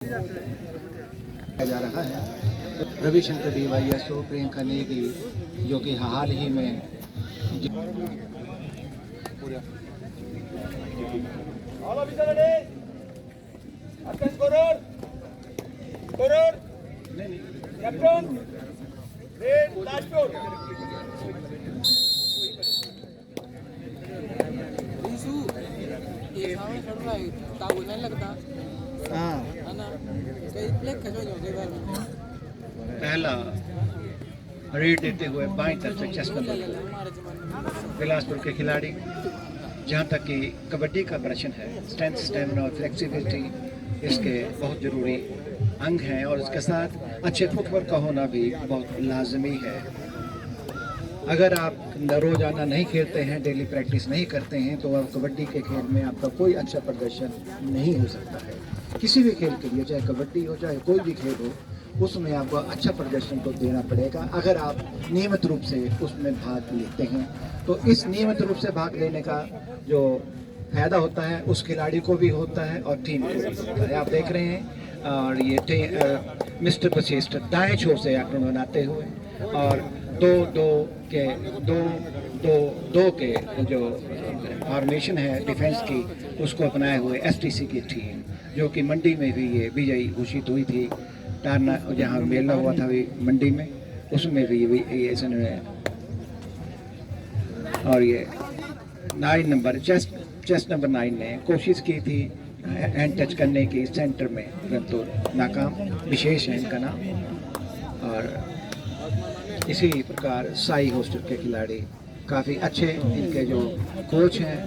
जा रहा है रविशंकर DYSO प्रियंका नेगी, जो कि हाल ही में ताऊ नहीं लगता। हाँ है ना, कई प्लेग खजो जो के बारे में पहला रेड देते हुए बाईं तरफ से चेस्ट नंबर बिलासपुर के खिलाड़ी। जहाँ तक कि कबड्डी का प्रश्न है, स्ट्रेंथ, स्टेमिना और फ्लेक्सिबिलिटी इसके बहुत ज़रूरी अंग हैं, और इसके साथ अच्छे फुटवर्क का होना भी बहुत लाजमी है। अगर आप रोज़ाना नहीं खेलते हैं, डेली प्रैक्टिस नहीं करते हैं, तो आप कबड्डी के खेल में आपका कोई अच्छा प्रदर्शन नहीं हो सकता है। किसी भी खेल के लिए, चाहे कबड्डी हो चाहे कोई भी खेल हो, उसमें आपको अच्छा प्रदर्शन तो देना पड़ेगा। अगर आप नियमित रूप से उसमें भाग लेते हैं, तो इस नियमित रूप से भाग लेने का जो फायदा होता है उस खिलाड़ी को भी होता है और टीम को भी होता है। आप देख रहे हैं, और ये मिस्टर वशिष्ठ दाएं छोर से आक्रमण बनाते हुए और दो के जो फॉर्मेशन है डिफेंस की, उसको अपनाए हुए STC की टीम, जो कि मंडी में भी ये विजयी घोषित हुई थी। टारना जहाँ मेला हुआ था भी मंडी में, उसमें भी ये इसने, और ये 9 नंबर चेस्ट नंबर 9 ने कोशिश की थी हैंड टच करने की सेंटर में, परंतु नाकाम। विशेष है इनका नाम। और इसी प्रकार साई हॉस्टल के खिलाड़ी काफ़ी अच्छे, इनके जो कोच हैं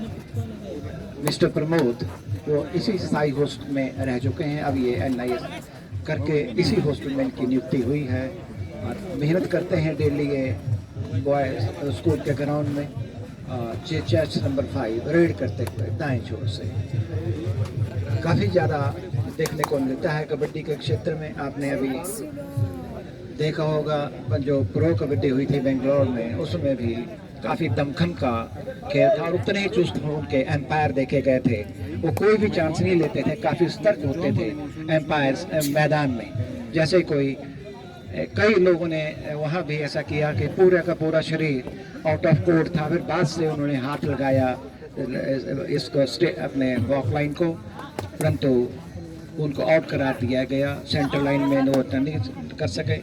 मिस्टर प्रमोद, वो इसी साई हॉस्टल में रह चुके हैं। अब ये NIS करके इसी हॉस्टल में इनकी नियुक्ति हुई है और मेहनत करते हैं डेली ये बॉयज़ स्कूल के ग्राउंड में। चेस्ट नंबर 5 रेड करते हुए दाएं छोर से काफ़ी ज़्यादा देखने को मिलता है कबड्डी के क्षेत्र में। आपने अभी देखा होगा जो प्रो कबड्डी हुई थी बेंगलोर में, उसमें भी काफ़ी दमखम का खेल था और उतने ही चुस्त उनके एम्पायर देखे गए थे। वो कोई भी चांस नहीं लेते थे, काफ़ी सतर्क होते थे एम्पायर्स मैदान में। जैसे कोई कई लोगों ने वहाँ भी ऐसा किया कि पूरा का पूरा शरीर आउट ऑफ कोर्ट था, फिर बाद से उन्होंने हाथ लगाया इसको अपने वॉक लाइन को, परंतु उनको आउट करार दिया गया। सेंटर लाइन में वो नहीं कर सके।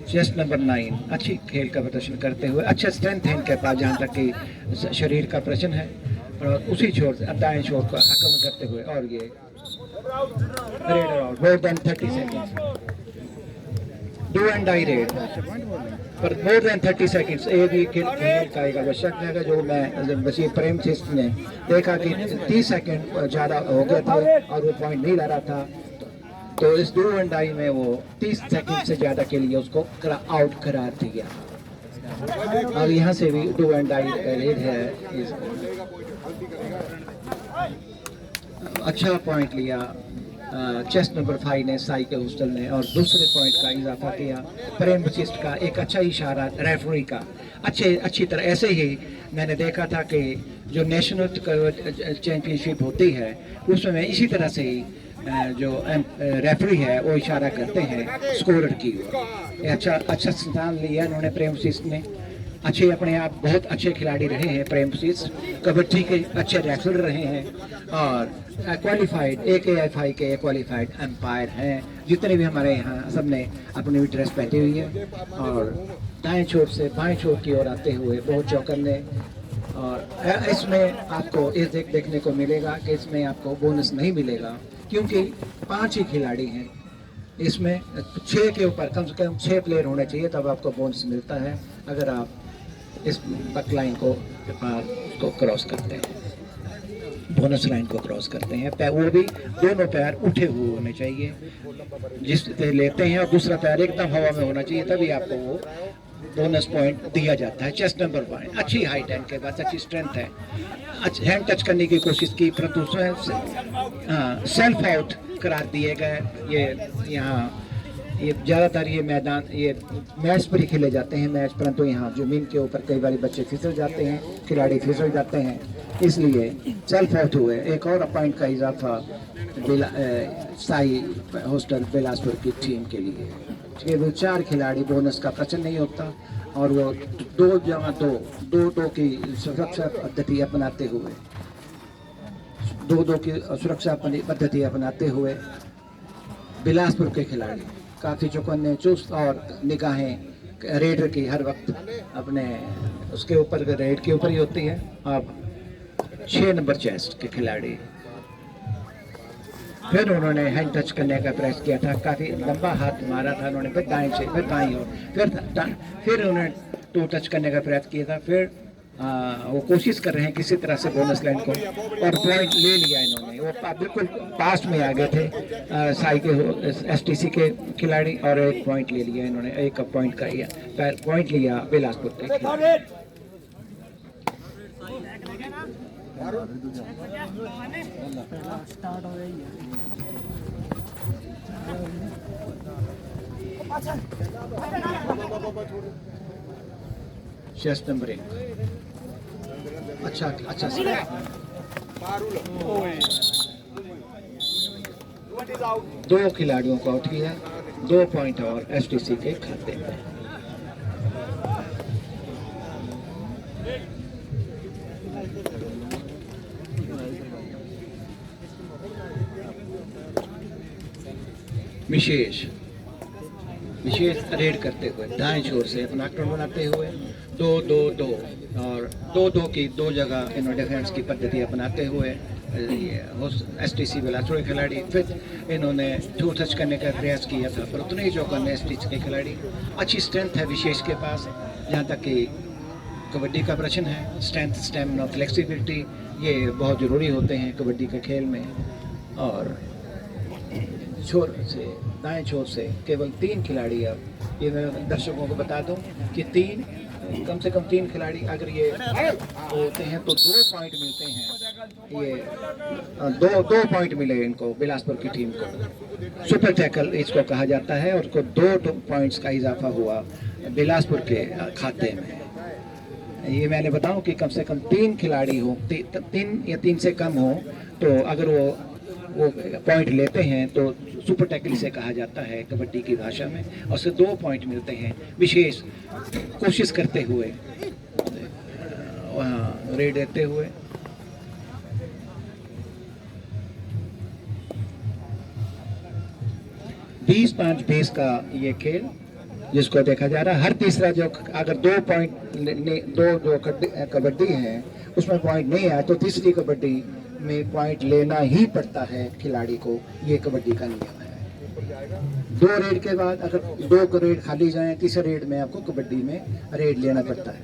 चेस्ट नंबर 9 अच्छी खेल का प्रदर्शन करते हुए, अच्छा स्ट्रेंथ है इनके पास जहाँ तक कि शरीर का प्रश्न है, और उसी छोर से दाएं छोर का आक्रमण करते हुए, और ये raid out more than 30 seconds, do and die raid पर मोर देन 30 सेकंड्स। एक भी खेल का एक आवश्यक है। जो मैं वसीम प्रेम सिस्ट ने देखा कि 30 सेकंड ज़्यादा हो गए थे और वो पॉइंट नहीं ला रहा था, तो इस डू एंड डाई में वो 30 सेकंड से ज़्यादा के लिए उसको आउट करार दिया। अब यहाँ से भी डू एंड डाई रेड है। अच्छा पॉइंट लिया चेस्ट नंबर 5 ने, साई के हॉस्टल ने, और दूसरे पॉइंट का इजाफा किया प्रेम वशिष्ठ का। एक अच्छा इशारा रेफरी का अच्छी तरह। ऐसे ही मैंने देखा था कि जो नेशनल चैंपियनशिप होती है उसमें इसी तरह से ही जो रेफरी है वो इशारा करते हैं स्कोरर की ओर। अच्छा स्थान लिया इन्होंने प्रेम वशिष्ठ ने। अच्छे अपने आप बहुत अच्छे खिलाड़ी रहे हैं प्रेम वशिष्ठ, कबड्डी के अच्छे रेफर रहे हैं और क्वालिफाइड AKFI के क्वालिफाइड एम्पायर हैं। जितने भी हमारे यहाँ सबने अपनी भी ड्रेस पहनी हुई है, और दाएं छोर से बाएं छोर की ओर आते हुए बहुत चौकन्ने। और इसमें आपको देखने को मिलेगा कि इसमें आपको बोनस नहीं मिलेगा, क्योंकि 5 ही खिलाड़ी हैं। इसमें 6 के ऊपर कम से कम 6 प्लेयर होने चाहिए, तब आपको बोनस मिलता है अगर आप इस बक लाइन को उसको क्रॉस करते हैं, बोनस लाइन को क्रॉस करते हैं। वो भी दोनों पैर उठे हुए होने चाहिए जिस लेते हैं, और दूसरा पैर एकदम हवा में होना चाहिए, तभी आपको वो बोनस पॉइंट दिया जाता है। चेस्ट नंबर 1 अच्छी हाइट है इनके पास, अच्छी स्ट्रेंथ है। हैंड टच करने की कोशिश की, परंतु सेल्फ आउट करार दिए गए। ये ज़्यादातर ये मैदान ये मैच पर ही खेले जाते हैं मैच, परंतु यहाँ ज़मीन के ऊपर कई बार बच्चे फिसल जाते हैं, खिलाड़ी फिसल जाते हैं, इसलिए सेल्फ आउट हुए। एक और पॉइंट का इजाफा साई हॉस्टल बिलासपुर की टीम के लिए। केवल 4 खिलाड़ी, बोनस का प्रश्न नहीं होता, और वो 2 की सुरक्षा पद्धति अपनाते हुए 2 की सुरक्षा पद्धति अपनाते हुए बिलासपुर के खिलाड़ी काफ़ी चौकन्ने, चुस्त और निगाहें रेडर की हर वक्त अपने उसके ऊपर, रेड के ऊपर ही होती है। अब 6 नंबर चेस्ट के खिलाड़ी, फिर उन्होंने हैंड टच करने का प्रयास किया था, काफ़ी लंबा हाथ मारा था उन्होंने, फिर दाएं से, फिर दाईं ओर, फिर उन्होंने टू टच करने का प्रयास किया था, फिर वो कोशिश कर रहे हैं किसी तरह से बोनस लाइन को, और पॉइंट ले लिया इन्होंने। वो बिल्कुल पास में आ गए थे साई के एसटीसी के खिलाड़ी, और 1 पॉइंट ले लिया इन्होंने, 1 पॉइंट का पॉइंट लिया बिलासपुर के खिलाड़ी। चेस्ट नंबर 1, अच्छा 2 खिलाड़ियों को आउट किया, 2 पॉइंट और एसटीसी के खाते में। विशेष रेड करते हुए दाएं छोर से अपना आक्रमण बनाते हुए 2-2-2 और 2-2 की 2 जगह इन्होंने डिफेंस की पद्धति अपनाते हुए एसटीसी बिलासपुर के खिलाड़ी, फिर इन्होंने टू टच करने का प्रयास किया था, पर उतने ही चौकन्ने एसटीसी के खिलाड़ी। अच्छी स्ट्रेंथ है विशेष के पास, जहाँ तक कि कबड्डी का प्रश्न है, स्ट्रेंथ, स्टेमिना, फ्लेक्सिबिलिटी, ये बहुत ज़रूरी होते हैं कबड्डी के खेल में। और छोर से, दाएं छोर से केवल 3 खिलाड़ी, अब ये मैं दर्शकों को बता दूं कि कम से कम 3 खिलाड़ी अगर ये होते हैं तो 2 पॉइंट मिलते हैं। ये 2 पॉइंट मिले इनको, बिलासपुर की टीम को। सुपर टैकल इसको कहा जाता है, और उसको 2 पॉइंट्स का इजाफा हुआ बिलासपुर के खाते में। ये मैंने बताऊं कि कम से कम 3 खिलाड़ी हो, 3 या 3 से कम हो, तो अगर वो पॉइंट लेते हैं तो सुपर टैकल से कहा जाता है कबड्डी की भाषा में, और उससे 2 पॉइंट मिलते हैं। विशेष कोशिश करते हुए वहाँ रेड देते हुए बीस 5-20 का ये खेल जिसको देखा जा रहा है। हर तीसरा जो अगर 2 पॉइंट, 2 जो कबड्डी है उसमें पॉइंट नहीं आया तो तीसरी कबड्डी में पॉइंट लेना ही पड़ता है खिलाड़ी को। ये कबड्डी का नियम है। 2 रेड के बाद अगर 2 रेड खाली जाए, तीसरे रेड में आपको कबड्डी में रेड लेना पड़ता है।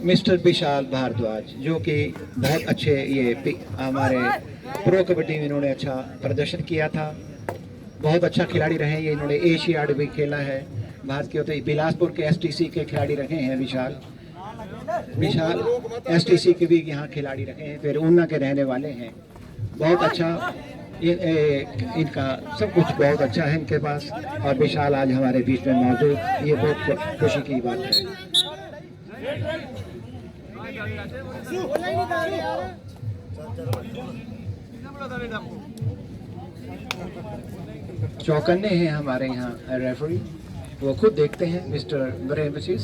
मिस्टर विशाल भारद्वाज, जो कि बहुत अच्छे, ये हमारे प्रो कबड्डी में इन्होंने अच्छा प्रदर्शन किया था, बहुत अच्छा खिलाड़ी रहे। ये इन्होंने एशियाड भी खेला है। भारत के होते बिलासपुर के एसटीसी के खिलाड़ी रहे हैं विशाल एसटीसी के भी यहाँ खिलाड़ी रहे हैं, फिर ऊना के रहने वाले हैं। बहुत अच्छा इनका सब कुछ बहुत अच्छा है इनके पास, और विशाल आज हमारे बीच में मौजूद, ये बहुत खुशी की बात है। चौकन्ने हैं हमारे यहाँ रेफरी, वो खुद देखते हैं, मिस्टर ब्रेमसिस।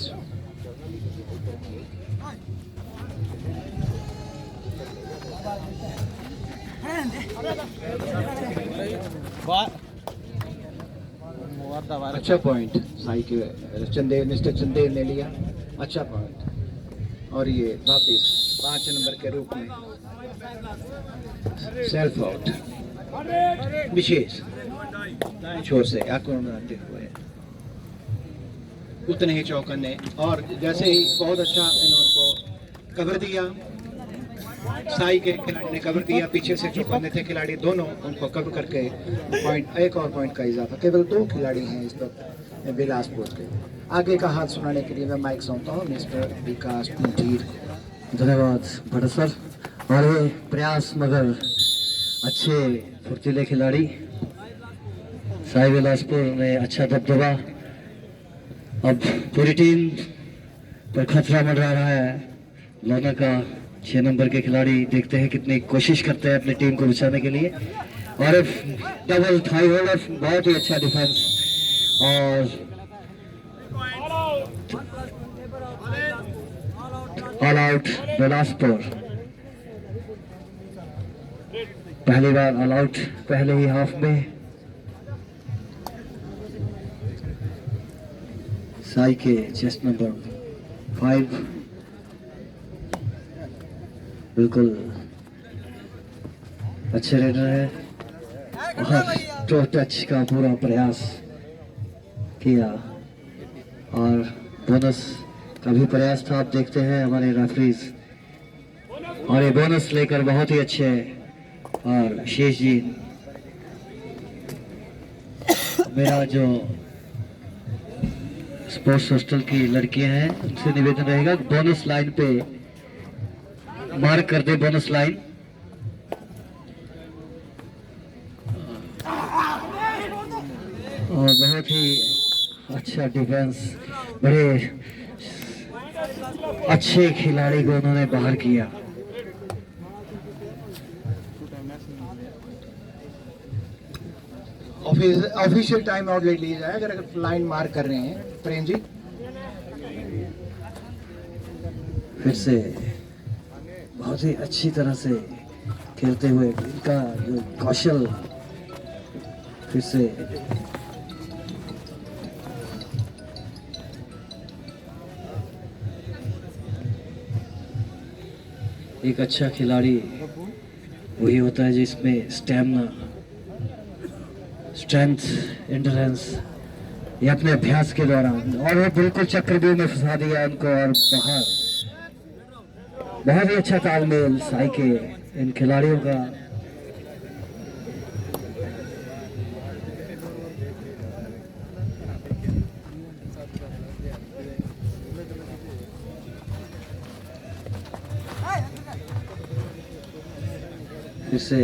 अच्छा पॉइंट साई के मिस्टर चंदेल ने लिया, अच्छा पॉइंट। और ये वापिस 5 नंबर के रूप में सेल्फ आउट। विशेष छोर से आक्रमण बनाते हुए उतने ही चौकन्ने, और जैसे ही बहुत अच्छा इन्होंने कवर दिया, साई के खिलाड़ी ने कवर दिया, पीछे से चौकन्ने थे खिलाड़ी, दोनों उनको कवर करके पॉइंट, 1 और पॉइंट का इजाफा। केवल 2 खिलाड़ी हैं इस वक्त बिलासपुर के। आगे का हाथ सुनाने के लिए मैं माइक सौंपता हूँ मिस्टर विकास पुंजीर। धन्यवाद भट्ट सर। और प्रयास मगर अच्छे फुर्तीले खिलाड़ी, साई बिलासपुर में अच्छा दबदबा, अब पूरी टीम पर खतरा मंडरा रहा है। लोना का 6 नंबर के खिलाड़ी, देखते हैं कितनी कोशिश करते हैं अपनी टीम को बचाने के लिए। और डबल थाई होल्डर, बहुत ही अच्छा डिफेंस। और ऑल आउट बिलासपुर, पहली बार ऑल आउट पहले ही हाफ में। साई के चेस्ट नंबर 5 बिल्कुल अच्छे रेडर है और टो टच का पूरा प्रयास किया और बोनस का भी प्रयास था। आप देखते हैं हमारे रेफरीज, और ये बोनस लेकर बहुत ही अच्छे। और शेष जी, मेरा जो स्पोर्ट्स हॉस्टल की लड़कियां हैं उनसे निवेदन रहेगा, बोनस लाइन पे मार्क कर दे, बोनस लाइन। और बहुत ही अच्छा डिफेंस, बड़े अच्छे खिलाड़ी को उन्होंने बाहर किया। ऑफिशियल टाइम आउट ले लिया जाए अगर लाइन मार्क कर रहे हैं प्रेम जी। फिर से बहुत ही अच्छी तरह से खेलते हुए इनका जो कौशल, फिर से एक अच्छा खिलाड़ी वही होता है जिसमें स्टैमिना, स्ट्रेंथ, एंड्योरेंस, ये अपने अभ्यास के दौरान। और वो बिल्कुल चक्रव्यूह में फंसा दिया उनको और बाहर। बहुत ही अच्छा तालमेल साई के इन खिलाड़ियों का। फिर से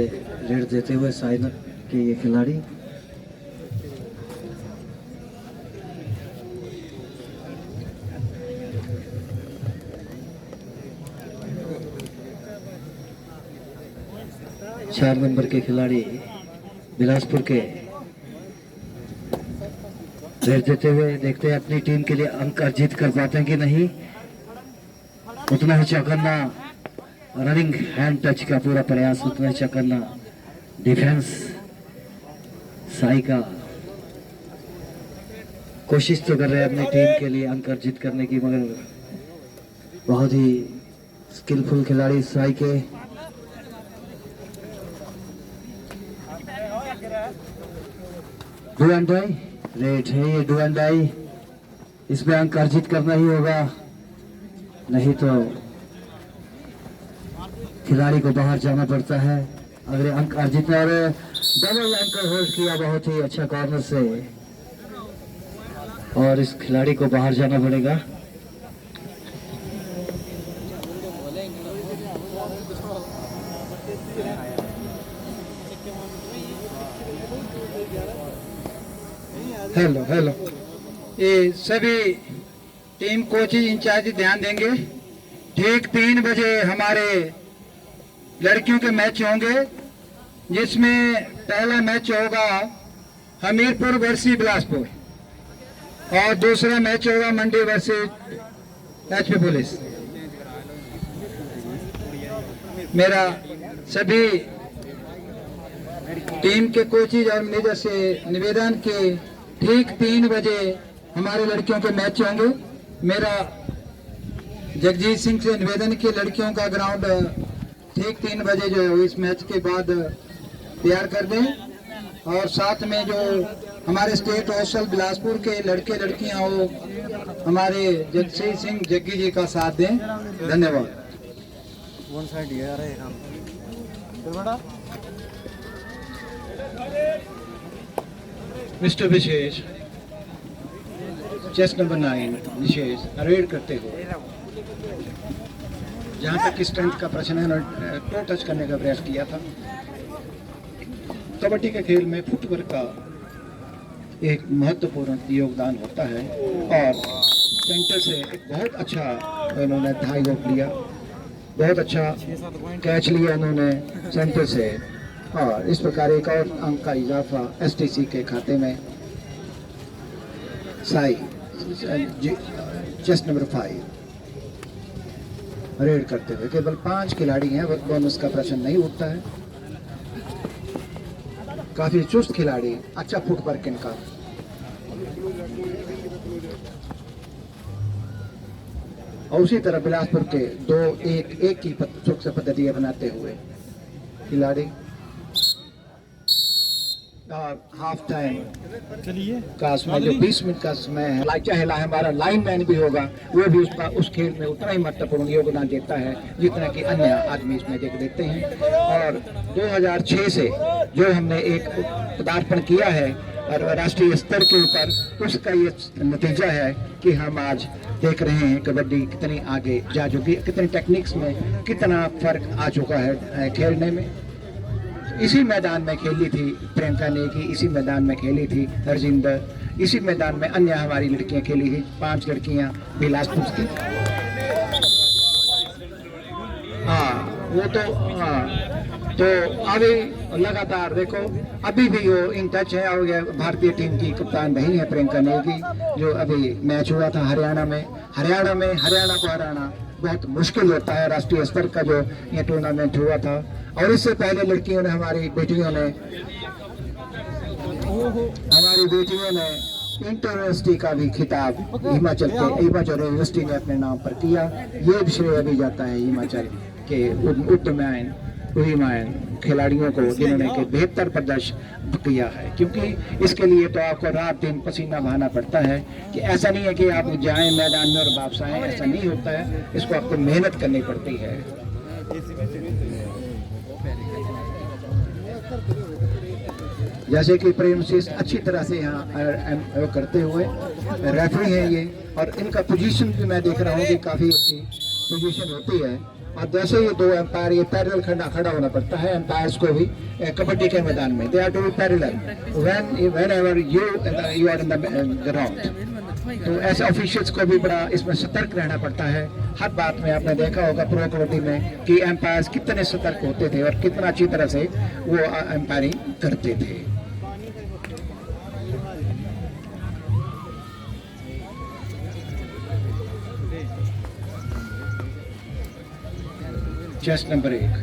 रेड देते हुए साई के ये खिलाड़ी। चार नंबर के खिलाड़ी बिलासपुर के रेड देते हुए, देखते हैं अपनी टीम के लिए अंक अर्जित कर पाते हैं कि नहीं। उतना ही चौकन्ना रनिंग हैंड टच का पूरा प्रयास, उतना ही चौकन्ना डिफेंस साई का। कोशिश तो कर रहे हैं अपनी टीम के लिए अंक अर्जित करने की, मगर बहुत ही स्किलफुल खिलाड़ी साई के। डू एंड डाई रेड है ये, डू एंड डाई, इसमें अंक अर्जित करना ही होगा, नहीं तो खिलाड़ी को बाहर जाना पड़ता है। अगर अंक अर्जित, और डबल एंकर होल्ड किया बहुत ही अच्छा कॉर्नर से, और इस खिलाड़ी को बाहर जाना पड़ेगा। हेलो हेलो, ये सभी टीम कोचेज इंचार्ज ध्यान देंगे। ठीक 3 बजे हमारे लड़कियों के मैच होंगे, जिसमें पहला मैच होगा हमीरपुर वर्सेस बिलासपुर और दूसरा मैच होगा मंडी वर्सेस एचपी पुलिस। मेरा सभी टीम के कोचेज और मैनेजर से निवेदन कि ठीक 3 बजे हमारे लड़कियों के मैच होंगे। मेरा जगजीत सिंह से निवेदन कि लड़कियों का ग्राउंड ठीक 3 बजे जो है इस मैच के बाद तैयार कर दें, और साथ में जो हमारे स्टेट हॉस्टल बिलासपुर के लड़के लड़कियां हो हमारे जगजीत सिंह जग्गी जी का साथ दें। धन्यवाद। मिस्टर विशेष, चेस्ट नंबर 9 विशेष रेड करते हुए, जहाँ तक स्ट्रेंथ का प्रश्न है, टो टच करने का प्रयास किया था। कबड्डी के खेल में फुटवर्क का एक महत्वपूर्ण योगदान होता है, और सेंटर से एक बहुत अच्छा उन्होंने थाई रोक लिया बहुत अच्छा कैच लिया उन्होंने सेंटर से, और इस प्रकार एक और अंक का इजाफा एसटीसी के खाते में। साई चेस्ट नंबर 5 रेड करते हुए, केवल 5 खिलाड़ी हैं, बोनस का प्रश्न नहीं उठता है। काफी चुस्त खिलाड़ी, अच्छा फुटवर्क इनका। और उसी तरह बिलासपुर के 2-1-1 की सुरक्षा पद्धति बनाते हुए खिलाड़ी। और हाफ टाइम का समय जो 20 मिनट का समय है, चाहे हमारा लाइन मैन भी होगा वो भी उस खेल में उतना ही महत्वपूर्ण योगदान देता है जितना कि अन्य आदमी इसमें देते हैं। और 2006 से जो हमने एक पदार्पण किया है और राष्ट्रीय स्तर के ऊपर, उसका ये नतीजा है कि हम आज देख रहे हैं कबड्डी कितनी आगे जा चुकी है, कितनी टेक्निक्स में कितना फर्क आ चुका है खेलने में। इसी मैदान में खेली थी प्रियंका नेगी, इसी मैदान में खेली थी हरजिंदर, इसी मैदान में अन्य हमारी लड़कियां खेली थी, 5 लड़कियां बिलासपुर की। हाँ वो तो तो अभी लगातार देखो अभी भी वो इन टच है। और भारतीय टीम की कप्तान रही है प्रियंका नेगी, जो अभी मैच हुआ था हरियाणा को हराना बहुत मुश्किल होता है। राष्ट्रीय स्तर का जो ये टूर्नामेंट हुआ था, और इससे पहले लड़कियों ने हमारी बेटियों ने इंटर यूनिवर्सिटी का भी खिताब हिमाचल यूनिवर्सिटी ने अपने नाम पर किया। ये भी श्रेय भी जाता है हिमाचल के उदीयमान खिलाड़ियों को, जिन्होंने के बेहतर प्रदर्शन किया है। क्योंकि इसके लिए तो आपको रात दिन पसीना बहाना पड़ता है, कि ऐसा नहीं है कि आप जाएं मैदान में और वापस आएं, ऐसा नहीं होता है। इसको आपको मेहनत करनी पड़ती है। जैसे कि प्रेम से अच्छी तरह से यहाँ करते हुए रेफरी हैं ये, और इनका पोजीशन भी मैं देख रहा हूँ कि काफ़ी अच्छी पोजीशन होती है। और जैसे ये 2 एम्पायर ये पैरेलल खड़ा होना पड़ता है एम्पायर्स को भी कबड्डी के मैदान में। They are to be parallel whenever you are in the ground. तो ऐसे ऑफिशियल्स को भी बड़ा इसमें सतर्क रहना पड़ता है हर बात में। आपने देखा होगा प्रो कबड्डी में कि एम्पायर्स कितने सतर्क होते थे और कितना अच्छी तरह से वो एम्पायरिंग करते थे। Chest number 1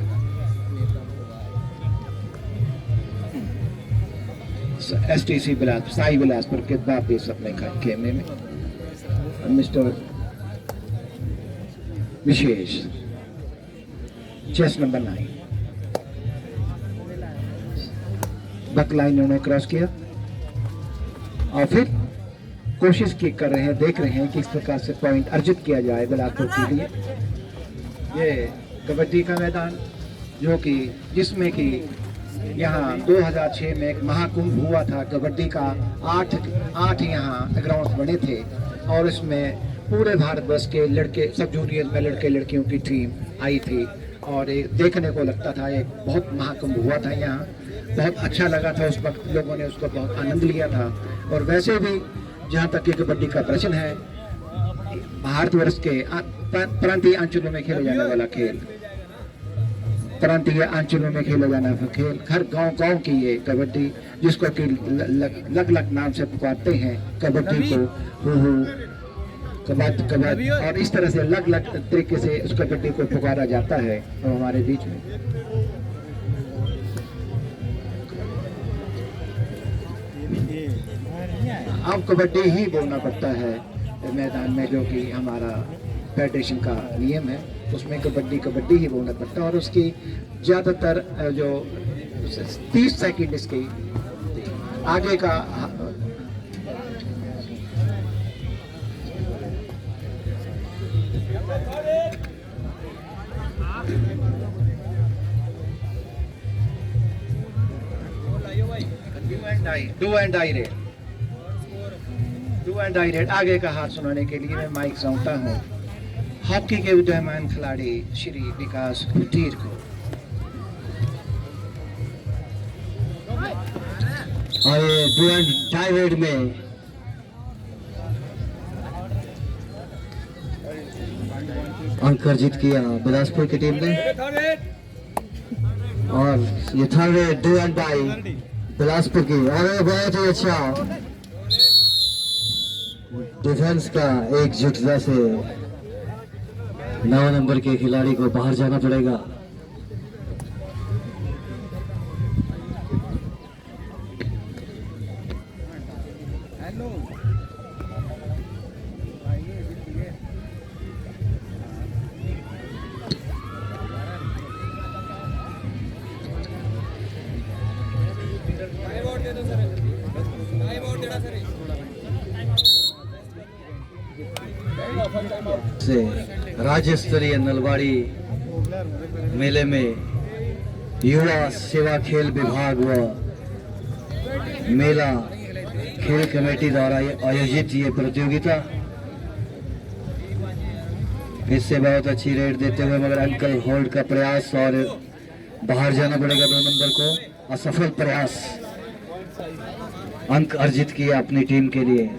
STC Sai Bilaspur के वापिस अपने खेमे में। मिस्टर विशेष चेस्ट नंबर 9 बक लाइन उन्होंने क्रॉस किया और फिर कोशिश की कर रहे हैं, देख रहे हैं कि किस प्रकार से पॉइंट अर्जित किया जाए बिलासपुर के लिए। ये कबड्डी का मैदान जो कि जिसमें कि यहाँ 2006 में एक महाकुंभ हुआ था कबड्डी का। 8 यहाँ ग्राउंड्स बने थे और इसमें पूरे भारतवर्ष के लड़के सब जूनियर में लड़के लड़कियों की टीम आई थी और एक देखने को लगता था एक बहुत महाकुंभ हुआ था यहाँ। बहुत अच्छा लगा था उस वक्त, लोगों ने उसका बहुत आनंद लिया था। और वैसे भी जहाँ तक कि कबड्डी का प्रश्न है, भारतवर्ष के प्रांतीय अंचलों में खेला जाने वाला खेल, प्रांतीय अंचलों में खेला जाना खेल, हर गांव की ये कबड्डी जिसको कि लग नाम से पुकारते हैं कबड्डी को, कबड्डी और इस तरह से अलग तरीके से उस कबड्डी को पुकारा जाता है तो हमारे बीच में। अब कबड्डी ही बोलना पड़ता है मैदान में, जो कि हमारा फेडरेशन का नियम है, उसमें कबड्डी ही बोलना पड़ता है। और उसकी ज़्यादातर जो 30 सेकंड इसकी आगे का डू एंड डाई रेड आगे का हाथ सुनाने के लिए मैं माइक सौंपता हूँ हॉकी के उदयमान खिलाड़ी श्री विकास कुटीर को। और ये डू एंड डाई रेड में अंक अर्जित किया बिलासपुर की टीम ने। और ये third red do and by Bilaspur की, और ये बहुत ही अच्छा डिफेंस का एकजुटता से 9 नंबर के खिलाड़ी को बाहर जाना पड़ेगा। से राज्य स्तरीय नलवाड़ी मेले में युवा सेवा खेल विभाग व मेला खेल कमेटी द्वारा आयोजित ये प्रतियोगिता, इससे बहुत अच्छी रेड देते हुए मगर अंकल होल्ड का प्रयास और बाहर जाना पड़ेगा 2 नंबर को। असफल प्रयास, अंक अर्जित किया अपनी टीम के लिए।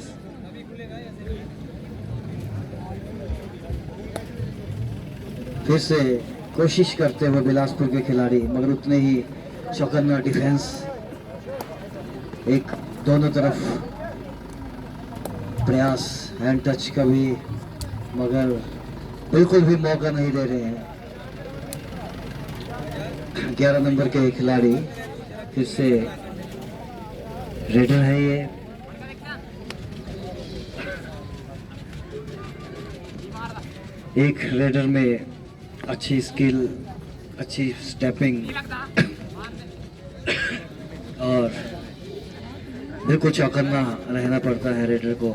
फिर से कोशिश करते हुए बिलासपुर के खिलाड़ी, मगर उतने ही चौकन्ना डिफेंस, एक दोनों तरफ प्रयास, हैंड टच का भी, मगर बिल्कुल भी मौका नहीं दे रहे हैं 11 नंबर के खिलाड़ी। फिर से रेडर है ये, एक रेडर में अच्छी स्किल, अच्छी स्टेपिंग और बिल्कुल चौकन्ना रहना पड़ता है रेडर को।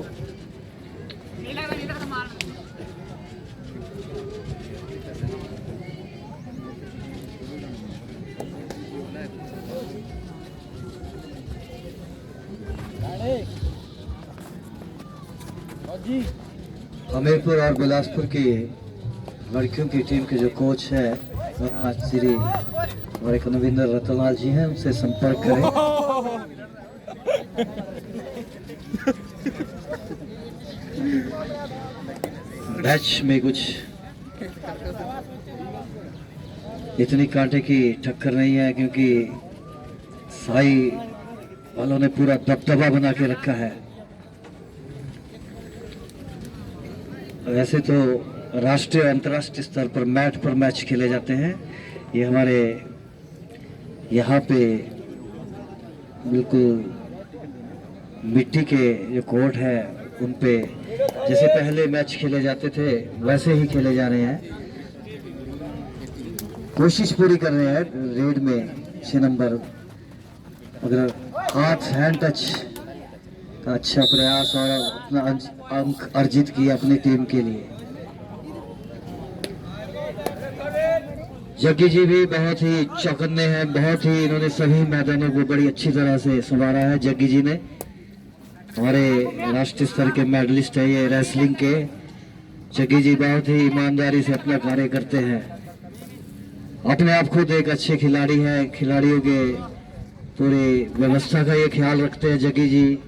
हमीरपुर और बिलासपुर की लड़कियों की टीम के जो कोच है श्री और एक नविंदर रतनलाल जी हैं, उनसे संपर्क करें। मैच में कुछ इतनी कांटे की टक्कर नहीं है, क्योंकि साई वालों ने पूरा दबदबा बना के रखा है। वैसे तो राष्ट्रीय और अंतर्राष्ट्रीय स्तर पर मैट पर मैच खेले जाते हैं। ये हमारे यहाँ पे बिल्कुल मिट्टी के जो कोर्ट है उन पे जैसे पहले मैच खेले जाते थे वैसे ही खेले जा रहे हैं। कोशिश पूरी कर रहे हैं रेड में 6 नंबर, मगर हाथ हैंड टच का अच्छा प्रयास और अपना अंक अर्जित किया अपनी टीम के लिए। जग्गी जी भी बहुत ही चौकन्ने हैं, बहुत ही इन्होंने सभी मैदानों को बड़ी अच्छी तरह से संवारा है। जग्गी जी ने, हमारे राष्ट्रीय स्तर के मेडलिस्ट है ये रेसलिंग के। जग्गी जी बहुत ही ईमानदारी से अपना कार्य करते हैं, अपने आप खुद एक अच्छे खिलाड़ी हैं, खिलाड़ियों के पूरी व्यवस्था का ये ख्याल रखते हैं जग्गी जी।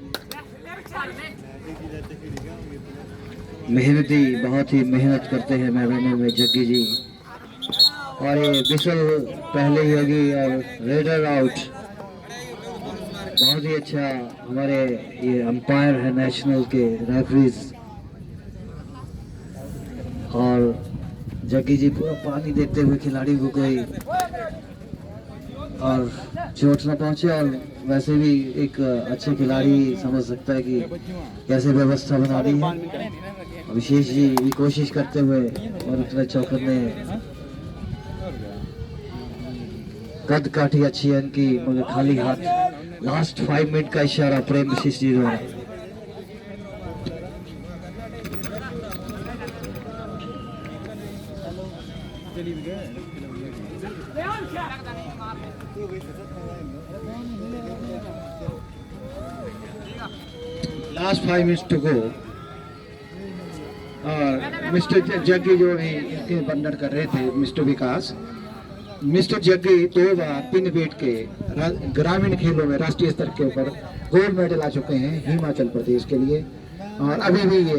मेहनती, बहुत ही मेहनत करते हैं मैदानों में जग्गी जी। और ये विशल पहले ही होगी और रेडर आउट। बहुत ही अच्छा हमारे ये अंपायर है नेशनल के रेफरीज। और जग्गी जी पूरा पानी देते हुए खिलाड़ी को कोई और चोट न पहुंचे, और वैसे भी एक अच्छे खिलाड़ी समझ सकता है कि कैसे व्यवस्था बना दी है। विशेष जी भी कोशिश करते हुए और उतने चौकन्ने, कद काठी अच्छी है इनकी, मगर खाली हाथ। लास्ट 5 मिनट का इशारा प्रेम विशेष जी द्वारा। Last 5 minutes to go. और मिस्टर जग्गी जो है इनके बंडर कर रहे थे मिस्टर विकास। मिस्टर जग्गी 2 बार पिन वेट के ग्रामीण खेलों में राष्ट्रीय स्तर के ऊपर गोल्ड मेडल आ चुके हैं हिमाचल प्रदेश के लिए, और अभी भी ये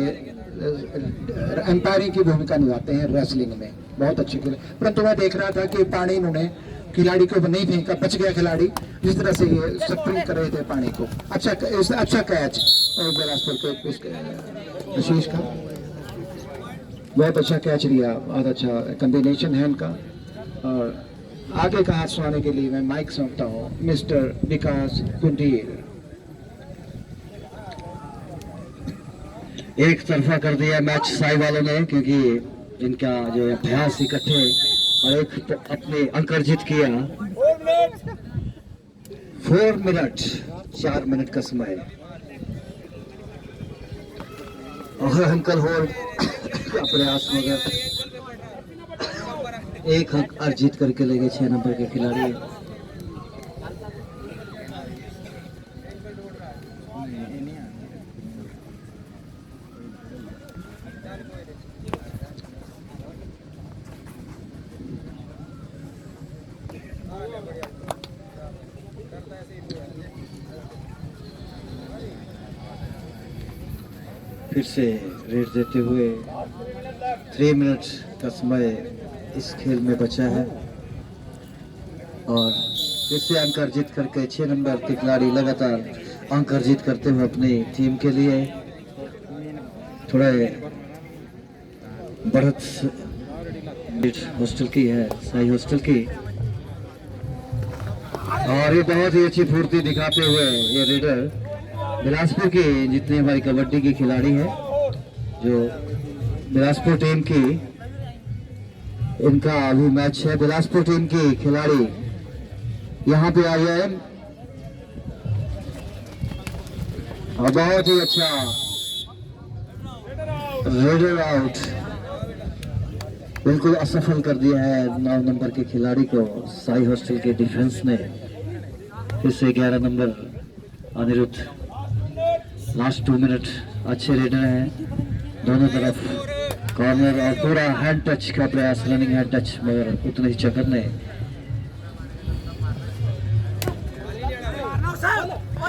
एम्पायरिंग की भूमिका निभाते हैं रेसलिंग में, बहुत अच्छे खिलाड़ी। परंतु मैं देख रहा था कि पानी इन्होंने खिलाड़ी को नहीं फेंका, बच गया खिलाड़ी, जिस तरह से ये स्प्रिंग कर रहे थे पानी को। अच्छा कैच बिलासपुर के आशीष का, बहुत अच्छा कैच लिया, बहुत अच्छा कॉम्बिनेशन है इनका। और आगे का हाथ सुनाने के लिए मैं माइक सौंपता हूँ मिस्टर विकास कुंडीर। एक तरफा कर दिया मैच साई वालों ने, क्योंकि इनका जो अभ्यास इकट्ठे और एक अपने अंक अर्जित किया। 4 मिनट 4 मिनट का समय और अंकल होल्ड का प्रयास मगर एक अंक अर्जित करके ले गए 6 नंबर के खिलाड़ी। फिर से रेट देते हुए 3 मिनट का समय इस खेल में बचा है और फिर से अंक अर्जित करके 6 नंबर के खिलाड़ी लगातार अंक अर्जित करते हुए अपनी टीम के लिए थोड़ा बढ़त हॉस्टल की है, साई हॉस्टल की। और ये बहुत ही अच्छी फुर्ती दिखाते हुए ये रेडर बिलासपुर की, जितने हमारी कबड्डी की खिलाड़ी है जो बिलासपुर टीम की, इनका अभी मैच है। बिलासपुर टीम की खिलाड़ी यहाँ पे आई है और बहुत ही अच्छा रेडर आउट, बिल्कुल असफल कर दिया है 9 नंबर के खिलाड़ी को साई हॉस्टल के डिफेंस ने। फिर से 11 नंबर अनिरुद्ध। लास्ट 2 मिनट अच्छे रेडर हैं दोनों तरफ। कॉर्नर और पूरा हैंड टच का प्रयास, रनिंग हैंड टच, मगर उतने ही चक्कर ने।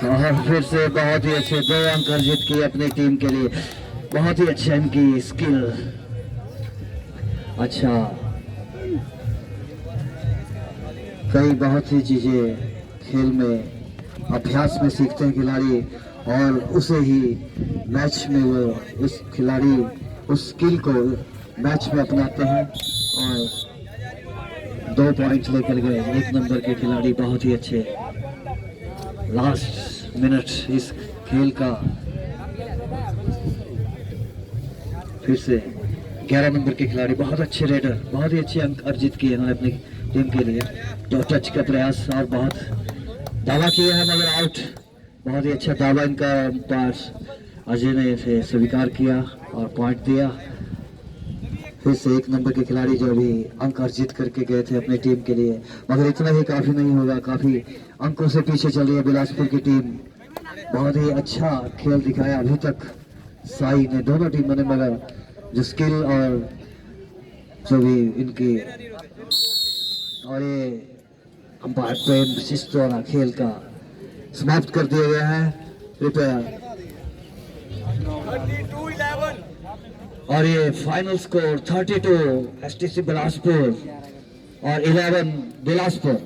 और फिर से बहुत ही अच्छे 2 अंक अर्जित किए अपनी टीम के लिए। बहुत ही अच्छा इनकी स्किल, अच्छा कई बहुत ही चीजें खेल में अभ्यास में सीखते हैं खिलाड़ी और उसे ही मैच में वो उस खिलाड़ी उस स्किल को मैच में अपनाते हैं और 2 पॉइंट लेकर गए 1 नंबर के खिलाड़ी। बहुत ही अच्छे लास्ट मिनट इस खेल का। फिर से 11 नंबर के खिलाड़ी, बहुत अच्छे रेडर, बहुत ही अच्छे अंक अर्जित किए इन्होंने अपनी टीम के लिए। 2 टच का प्रयास और बहुत दावा किया है मगर आउट। बहुत ही अच्छा दावा इनका पास अजय ने इसे स्वीकार किया और पॉइंट दिया। फिर से 1 नंबर के खिलाड़ी जो अभी अंक अर्जित करके गए थे अपनी टीम के लिए, मगर इतना ही काफी नहीं होगा, काफी अंकों से पीछे चल रही है बिलासपुर की टीम। बहुत ही अच्छा खेल दिखाया अभी तक साई ने, दोनों टीमों ने, मगर जो स्किल और जो भी इनकी और ये अंपायर प्रेम शिष्ट द्वारा खेल का समाप्त कर दिया गया है। कृपया और ये फाइनल स्कोर 32 एसटीसी बिलासपुर और 11 बिलासपुर।